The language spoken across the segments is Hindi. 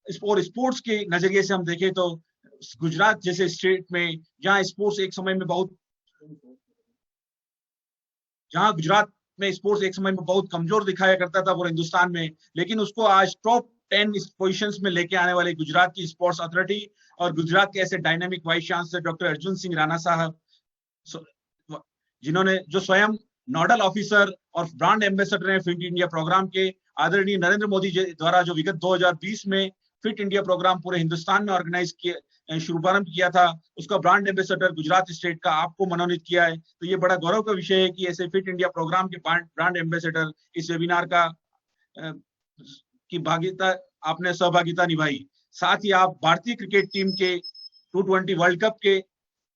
और स्पोर्ट्स के नजरिए से हम देखें तो गुजरात जैसे स्टेट में जहां स्पोर्ट्स एक समय में बहुत, जहां गुजरात में स्पोर्ट्स एक समय में बहुत कमजोर दिखाया करता था पूरे हिंदुस्तान में, लेकिन उसको आज टॉप 10 पोजीशंस में लेके आने वाले गुजरात की स्पोर्ट्स अथॉरिटी और गुजरात के ऐसे dynamic vice chancellor doctor Arjun Singh Rana साहब, जिन्होंने जो स्वयं नोडल ऑफिसर और ब्रांड एम्बेसडर हैं फिट इंडिया प्रोग्राम के, आदरणीय नरेंद्र मोदी जी द्वारा जो विगत 2020 में फिट इंडिया प्रोग्राम पूरे हिंदुस्तान में ऑर्गेनाइज किया, शुभारंभ किया था, उसका ब्रांड एम्बेसडर गुजरात स्टेट का आपको मनोनीत किया है। तो ये बड़ा गौरव का विषय है कि ऐसे फिट इंडिया प्रोग्राम के ब्रांड एम्बेसडर इस वेबिनार का की भागीदारी, आपने सहभागिता निभाई। साथ ही आप भारतीय क्रिकेट टीम के 220 वर्ल्ड कप के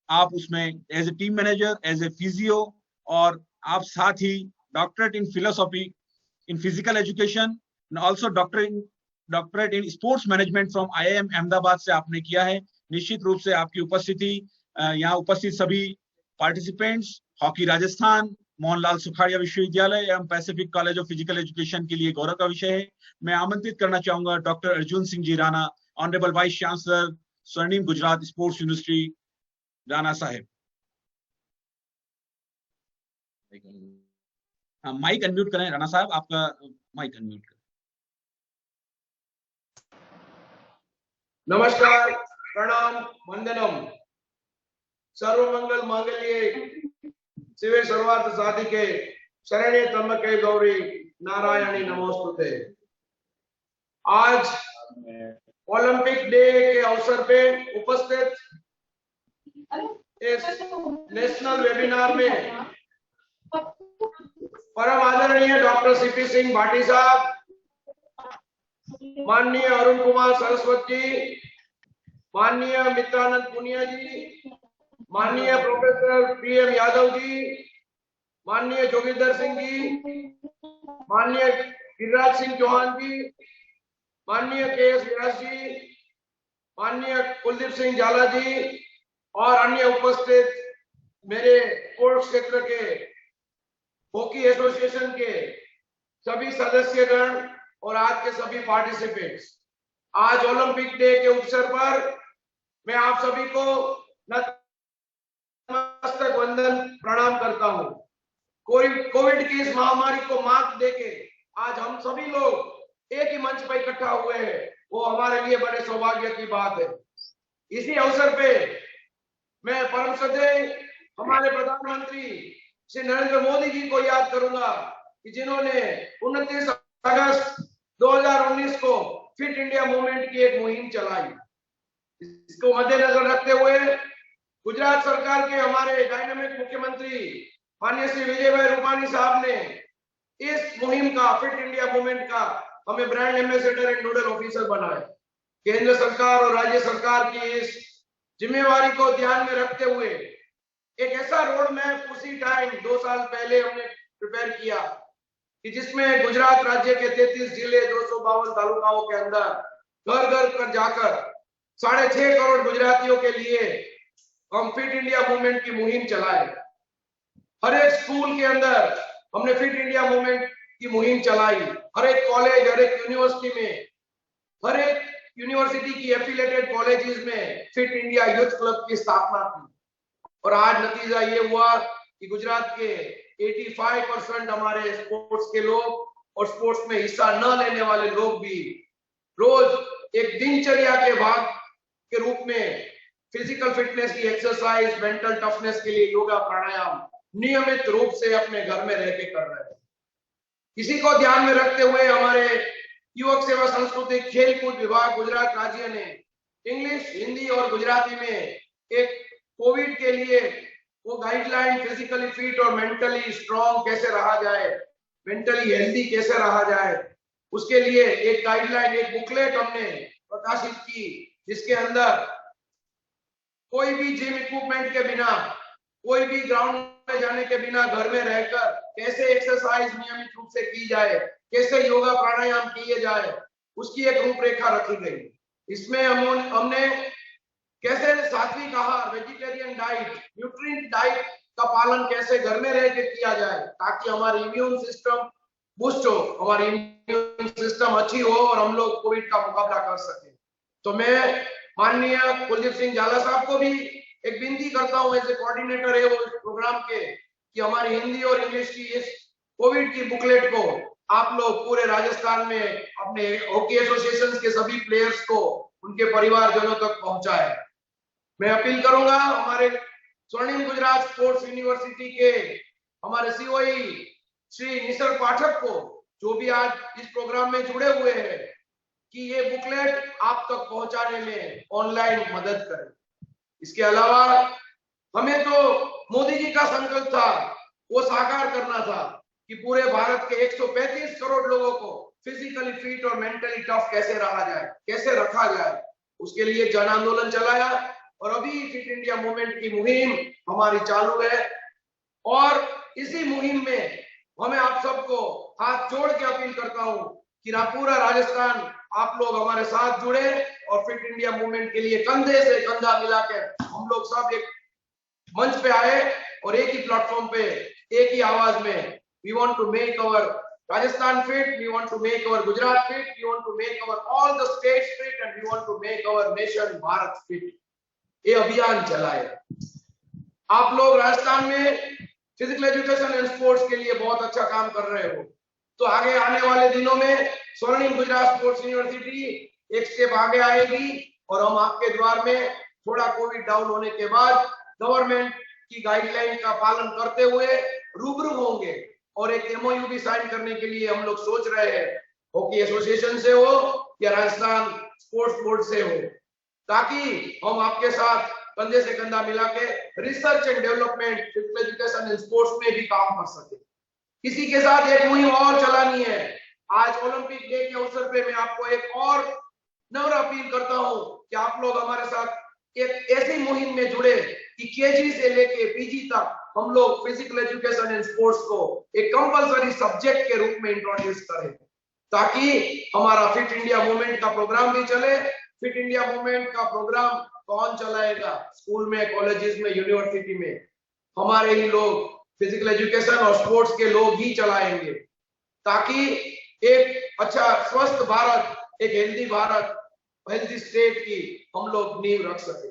आप उसमें as a team manager, as a physio, और आप साथ ही doctorate in philosophy in physical education, also doctorate in sports management from IIM Ahmedabad से आपने किया है। निश्चित रूप से आपकी उपस्थिति, यहाँ उपस्थित सभी पार्टिसिपेंट्स, हॉकी राजस्थान, मोहनलाल सुखाड़िया विश्वविद्यालय एवं Pacific college of physical education के लिए गौरव का विषय है। मैं आमंत्रित करना चाहूंगा doctor Arjun Singh ji Rana, honourable vice chancellor स्वर्णिम गुजरात स्पोर्ट्स यूनिवर्सिटी, राणा साहेब। माइक अनम्यूट करें राणा साहब, आपका माइक अनम्यूट करें। नमस्कार, प्रणाम, वंदनम। सर्वमंगल मांगल्ये शिवे सर्वार्थ साधिके शरण्ये त्र्यंबके गौरी नारायणी नमोस्तुते। आज ओलंपिक डे के अवसर पे उपस्थित इस नेशनल वेबिनार में परम आदरणीय डॉक्टर CP सिंह भाटी साहब, माननीय अरुण कुमार सरस्वत जी, माननीय मित्रानंद पुनिया जी, माननीय प्रोफेसर PM यादव जी, माननीय जोगिंदर सिंह जी, माननीय गिरिराज सिंह चौहान जी, माननीय KS व्यास जी, माननीय कुलदीप सिंह जाला जी और अन्य उपस्थित मेरे स्पोर्ट्स क्षेत्र के हॉकी एसोसिएशन के सभी सदस्यगण और आज के सभी पार्टिसिपेंट्स, आज ओलंपिक डे के अवसर पर मैं आप सभी को नतमस्तक वंदन प्रणाम करता हूं। कोविड की इस महामारी को मात देके आज हम सभी लोग एक ही मंच पर इकट्ठा हुए हैं, वो हमारे लिए बड़े सौभाग्य की बात है। इसी अवसर पे मैं परम श्रद्धेय हमारे प्रधानमंत्री श्री नरेंद्र मोदी जी को याद करूंगा कि जिन्होंने 29 अगस्त 2019 को फिट इंडिया मूवमेंट की एक मुहिम चलाई। इसको मद्देनजर रखते हुए गुजरात सरकार के हमारे डायनामिक मुख्यमंत्री माननीय श्री विजय भाई रूपानी साहब ने इस मुहिम का, फिट इंडिया मूवमेंट का, हमें brand ambassador and nodal officer बनाए। केंद्र सरकार और राज्य सरकार की इस जिम्मेवारी को ध्यान में रखते हुए एक ऐसा रोड मैप उसी टाइम 2 साल पहले हमने प्रिपेयर किया कि जिसमें गुजरात राज्य के 33 जिले, 252 तालुकाओं के अंदर घर घर कर जाकर 6.5 करोड़ गुजरातियों के लिए हम फिट इंडिया मूवमेंट की मुहिम चलाए। हर एक स्कूल के अंदर हमने फिट इंडिया मूवमेंट की मुहिम चलाई। हर एक कॉलेज, हर एक यूनिवर्सिटी में, हर एक यूनिवर्सिटी की एफिलिएटेड कॉलेजेस में फिट इंडिया यूथ क्लब की स्थापना की। और आज नतीजा ये हुआ कि गुजरात के 85% हमारे स्पोर्ट्स के लोग और स्पोर्ट्स में हिस्सा न लेने वाले लोग भी रोज एक दिनचर्या के भाग के रूप में फिजिकल फिटनेस की एक्सरसाइज, मेंटल टफनेस के लिए योगा प्राणायाम नियमित रूप से अपने घर में रह के कर रहे हैं। इसी को ध्यान में रखते हुए हमारे युवक सेवा सांस्कृतिक खेलकूद विभाग गुजरात राज्य ने इंग्लिश, हिंदी और गुजराती में एक कोविड के लिए वो गाइडलाइन, फिजिकली फिट और मेंटली स्ट्रॉन्ग कैसे रहा जाए, मेंटली हेल्दी कैसे रहा जाए, उसके लिए एक गाइडलाइन, एक बुकलेट हमने प्रकाशित की, जिसके अंदर कोई भी जिम इक्विपमेंट के बिना, कोई भी ग्राउंड में जाने के बिना घर में रहकर कैसे एक्सरसाइज नियमित रूप से की जाए, कैसे योगा प्राणायाम किए जाए, उसकी एक रूपरेखा रखी गई। इसमें हमने कैसे सात्विक आहार, वेजिटेरियन डाइट, न्यूट्रिएंट डाइट का पालन कैसे घर में रह के किया जाए ताकि हमारी इम्यून सिस्टम बूस्ट हो, हमारी इम्यून सिस्टम अच्छी हो और हम लोग कोविड का मुकाबला कर सकें। तो मैं माननीय कुलदीप सिंह झाला साहब को भी एक विनती करता हूं, एज ए कोऑर्डिनेटर है वो इस प्रोग्राम के, कि हमारी हिंदी और इंग्लिश की इस कोविड की बुकलेट को आप लोग पूरे राजस्थान में अपने हॉकी एसोसिएशन के सभी प्लेयर्स को, उनके परिवारजनों तक पहुंचाए। मैं अपील करूंगा हमारे स्वर्णिम गुजरात स्पोर्ट्स यूनिवर्सिटी के हमारे सीओई श्री निसर्ग पाठक को, जो भी आज इस प्रोग्राम में जुड़े हुए हैं, कि ये बुकलेट आप तक पहुंचाने में ऑनलाइन मदद करें। इसके अलावा हमें तो मोदी जी का संकल्प था वो साकार करना था कि पूरे भारत के 135 करोड़ लोगों को फिजिकली फिट और मेंटली टफ कैसे रहा जाए, कैसे रखा जाए, उसके लिए जन आंदोलन चलाया और अभी फिट इंडिया मूवमेंट की मुहिम हमारी चालू है। और इसी मुहिम में हमें आप सबको हाथ जोड़ के अपील करता हूं कि पूरा राजस्थान आप लोग हमारे साथ जुड़े और फिट इंडिया मूवमेंट के लिए कंधे से कंधा मिलाकर हम लोग सब एक मंच पे आए और एक ही प्लेटफॉर्म पे एक ही आवाज में we want to make our Rajasthan fit, we want to make our Gujarat fit, we want to make our all the states fit and we want to make our nation Bharat fit, ये अभियान चलाए। आप लोग राजस्थान में फिजिकल एजुकेशन एंड स्पोर्ट्स के लिए बहुत अच्छा काम कर रहे हो, तो आगे आने वाले दिनों में स्वर्णिम गुजरात स्पोर्ट्स यूनिवर्सिटी एक स्टेप आगे आएगी और हम आपके द्वार में थोड़ा कोविड डाउन होने के बाद गवर्नमेंट की गाइडलाइन का पालन करते हुए रूबरू होंगे और एक एमओयू भी साइन करने के लिए हम लोग सोच रहे हैं, हॉकी एसोसिएशन से हो या राजस्थान स्पोर्ट्स बोर्ड से हो, ताकि हम आपके साथ कंधे से कंधा मिला के research and development, physical education and sports में भी काम कर सके। इसी के साथ एक मुहिम और चलानी है। आज ओलंपिक डे के अवसर पे मैं आपको एक और नम्र अपील करता हूं कि आप लोग हमारे साथ एक ऐसी मुहिम में जुड़े कि केजी से लेके पीजी तक हम लोग फिजिकल एजुकेशन एंड स्पोर्ट्स को एक कंपलसरी सब्जेक्ट के रूप में इंट्रोड्यूस करें, ताकि हमारा फिट इंडिया मूवमेंट का प्रोग्राम भी चले। फिट इंडिया मूवमेंट का प्रोग्राम कौन चलाएगा? स्कूल में, कॉलेजेस में, यूनिवर्सिटी में हमारे ही लोग फिजिकल एजुकेशन और स्पोर्ट्स के लोग ही चलाएंगे, ताकि एक अच्छा स्वस्थ भारत, एक हेल्दी भारत, हेल्दी स्टेट की हम लोग नींव रख सके।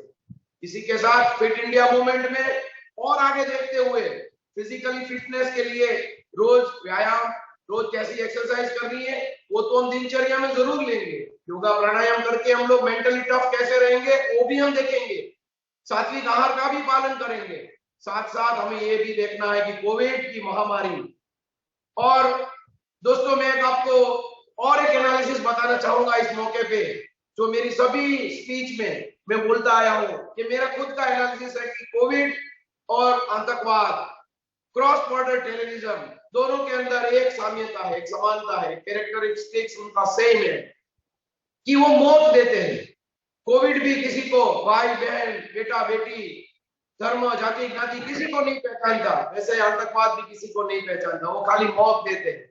इसी के साथ फिट इंडिया मूवमेंट में और आगे देखते हुए फिजिकली फिटनेस के लिए रोज व्यायाम, रोज कैसी एक्सरसाइज करनी है वो तो हम दिनचर्या में जरूर लेंगे। योगा प्राणायाम करके हम लोग मेंटली टफ कैसे रहेंगे वो भी हम देखेंगे। सात्विक आहार का भी पालन करेंगे। साथ साथ हमें ये भी देखना है कि कोविड की महामारी, और दोस्तों मैं आपको और एक एनालिसिस बताना चाहूंगा इस मौके पे, जो मेरी सभी स्पीच में मैं बोलता आया हूं कि मेरा खुद का एनालिसिस है कि कोविड और आतंकवाद, क्रॉस बॉर्डर टेररिज्म, दोनों के अंदर एक साम्यता है, एक समानता है, कैरेक्टरिस्टिक्स उनका सेम है कि वो मौत देते हैं। कोविड भी किसी को भाई बहन, बेटा बेटी, धर्म, जाति, ज्ञाति किसी को नहीं पहचानता, वैसे आतंकवाद भी किसी को नहीं पहचानता, वो खाली मौत देते हैं।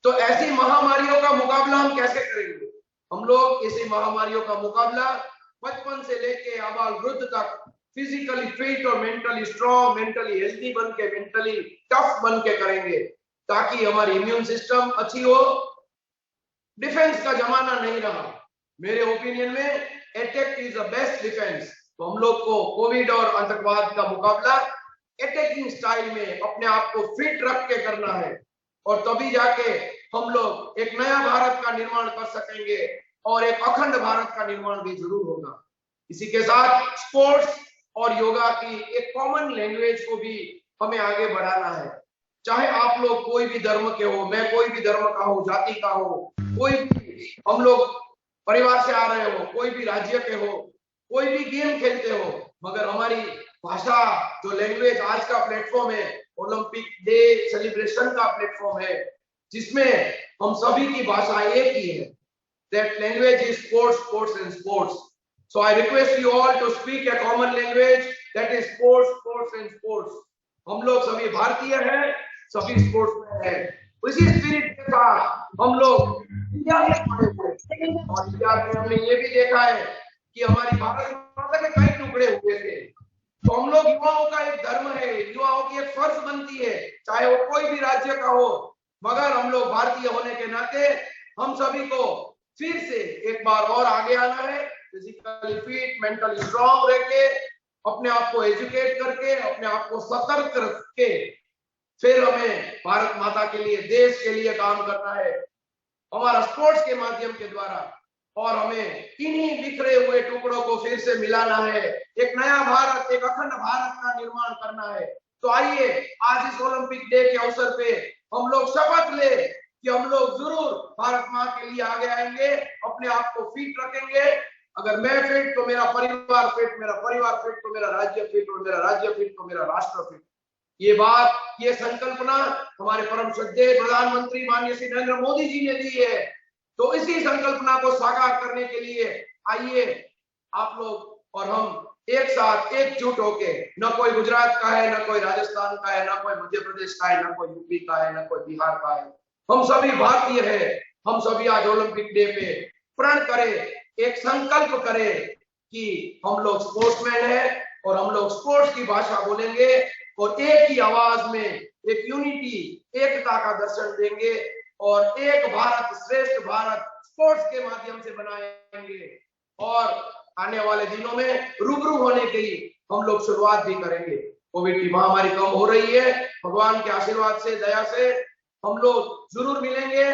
तो ऐसी महामारियों का मुकाबला हम कैसे करेंगे? हम लोग ऐसी महामारियों का मुकाबला बचपन से लेके आबाल वृद्ध तक फिजिकली फिट और मेंटली स्ट्रॉन्ग, मेंटली हेल्दी बन के, मेंटली टफ बन के करेंगे, ताकि हमारी इम्यून सिस्टम अच्छी हो। डिफेंस का जमाना नहीं रहा, मेरे ओपिनियन में attack is the best defence. तो हम लोग को कोविड और आतंकवाद का मुकाबला अटैकिंग स्टाइल में अपने आप को फिट रख के करना है, और तभी जाके हम लोग एक नया भारत का निर्माण कर सकेंगे और एक अखंड भारत का निर्माण भी जरूर होगा। इसी के साथ स्पोर्ट्स और योगा की एक कॉमन लैंग्वेज को भी हमें आगे बढ़ाना है। चाहे आप लोग कोई भी धर्म के हो, मैं कोई भी धर्म का हो, जाति का हो, कोई भी हम लोग परिवार से आ रहे हो, कोई भी राज्य के हो, कोई भी गेम खेलते हो, मगर हमारी भाषा, जो लैंग्वेज आज का प्लेटफॉर्म है, ओलंपिक डे सेलिब्रेशन का प्लेटफॉर्म है, जिसमें हम सभी की भाषा एक ही है। That language is sports, sports and sports. So I request you all to speak a common language that is sports, sports and sports. हम लोग सभी भारतीय हैं, सभी स्पोर्ट्स में हैं। उसी स्पिरिट के साथ हम लोग इंडिया में पड़े हुए, और इंडिया में हमने ये भी देखा है कि हमारी भारत माता के कई टुकड़े हुए थे। तो हम लोग युवाओं का एक धर्म है, युवाओं की एक फर्ज बनती है, चाहे वो कोई भी राज्य का हो, मगर हम लोग भारतीय होने के नाते हम सभी को फिर से एक बार और आगे आना है फिजिकली फिट, मेंटली स्ट्रांग रह के, अपने आप को एजुकेट करके, अपने आप को सतर्क रख के फिर हमें भारत माता के लिए, देश के लिए काम करना है हमारा स्पोर्ट्स के माध्यम के द्वारा। और हमें इन्हीं बिखरे हुए टुकड़ों को फिर से मिलाना है, एक नया भारत, एक अखंड भारत का निर्माण करना है। तो आइए आज इस ओलंपिक डे के अवसर पे हम लोग शपथ ले कि हम लोग जरूर भारत माँ के लिए आगे आएंगे, अपने आप को फिट रखेंगे। अगर मैं फिट तो मेरा परिवार फिट, मेरा परिवार फिट तो मेरा राज्य फिट, और मेरा राज्य फिट तो मेरा राष्ट्र फिट। ये बात, ये संकल्पना हमारे परम श्रद्धेय प्रधानमंत्री माननीय श्री नरेंद्र मोदी जी ने दी है। तो इसी संकल्पना को साकार करने के लिए आइए आप लोग और हम एक साथ एकजुट होके, न कोई गुजरात का है, न कोई राजस्थान का है, न कोई मध्य प्रदेश का है, न कोई यूपी का है, न कोई बिहार का है, हम सभी भारतीय हैं। हम सभी आज ओलंपिक डे पे प्रण करें, एक संकल्प करें कि हम लोग स्पोर्ट्समैन हैं और हम लोग स्पोर्ट्स की भाषा बोलेंगे और एक ही आवाज में एक यूनिटी, एकता का दर्शन देंगे और एक भारत श्रेष्ठ भारत स्पोर्ट्स के माध्यम से बनाएंगे। और आने वाले दिनों में रूबरू होने की हम लोग शुरुआत भी करेंगे। कोविड की महामारी कम हो रही है, भगवान के आशीर्वाद से, दया से हम लोग जरूर मिलेंगे।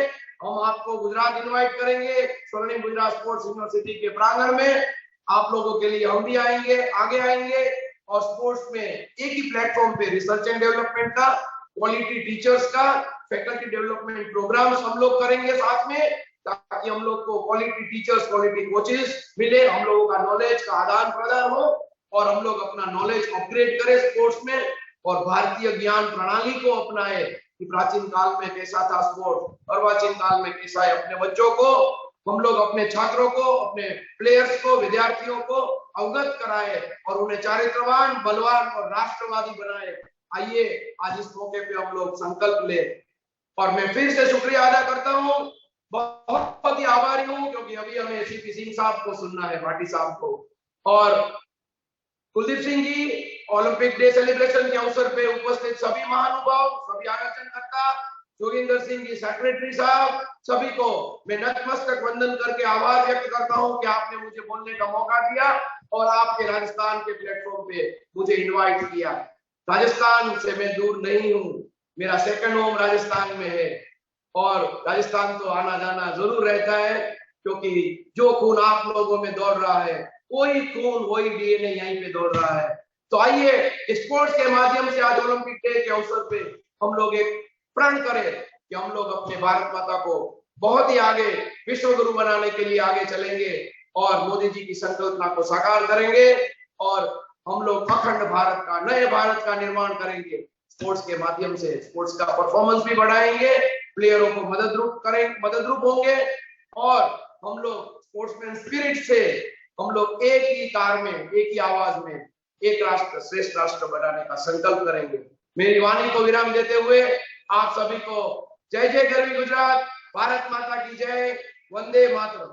हम आपको गुजरात इनवाइट करेंगे, स्वर्णिम गुजरात स्पोर्ट्स यूनिवर्सिटी के प्रांगण में आप लोगों के लिए हम भी आएंगे, आगे आएंगे और स्पोर्ट्स में एक ही प्लेटफॉर्म पे रिसर्च एंड डेवलपमेंट का, क्वालिटी टीचर्स का, फैकल्टी डेवलपमेंट प्रोग्राम्स हम लोग करेंगे साथ में, ताकि हम लोग को क्वालिटी टीचर्स, क्वालिटी कोचेस मिले, हम लोगों का नॉलेज का आदान प्रदान हो और हम लोग अपना नॉलेज अपग्रेड करें स्पोर्ट्स में और भारतीय ज्ञान प्रणाली को अपनाए कि प्राचीन काल में कैसा था स्पोर्ट्स, अर्वाचीन काल में कैसा है। अपने बच्चों को हम लोग, अपने छात्रों को, अपने प्लेयर्स को, विद्यार्थियों को अवगत कराए और उन्हें चारित्रवान, बलवान और राष्ट्रवादी बनाए। आइए आज इस मौके पे हम लोग संकल्प ले। और मैं फिर से शुक्रिया अदा करता हूँ, बहुत ही आभारी हूँ, क्योंकि अभी हमें सीपी सिंह साहब को सुनना है, भाटी साहब को, और Kuldeep Singh ji, Olympic day celebration के अवसर पे उपस्थित सभी महानुभाव, सभी आयोजनकर्ता, जोगिंदर सिंह जी सेक्रेटरी साहब, सभी को मैं नतमस्तक वंदन करके आभार व्यक्त करता हूं कि आपने मुझे बोलने का मौका दिया और आपके राजस्थान के प्लेटफॉर्म पे मुझे इनवाइट किया। राजस्थान से मैं दूर नहीं हूं, मेरा सेकंड होम राजस्थान में है और राजस्थान तो आना जाना जरूर रहता है, क्योंकि जो खून आप लोगों में दौड़ रहा है वही खून, वही डीएनए यहीं पे दौड़ रहा है। तो आइए स्पोर्ट्स के माध्यम से आज ओलंपिक डे के अवसर पे हम लोग एक प्रण करें कि हम लोग अपने भारत माता को बहुत ही आगे विश्व गुरु बनाने के लिए आगे चलेंगे और मोदी जी की संकल्पना को साकार करेंगे और हम लोग अखंड भारत का, नए भारत का निर्माण करेंगे स्पोर्ट्स के माध्यम से। स्पोर्ट्स का परफॉर्मेंस भी बढ़ाएंगे, प्लेयरों को मददरूप होंगे और हम लोग स्पोर्ट्समैन स्पिरिट से हम लोग एक ही तार में, एक ही आवाज में एक राष्ट्र श्रेष्ठ राष्ट्र बनाने का संकल्प करेंगे। मेरी वाणी को विराम देते हुए आप सभी को जय जय गरवी गुजरात, भारत माता की जय, वंदे मातरम।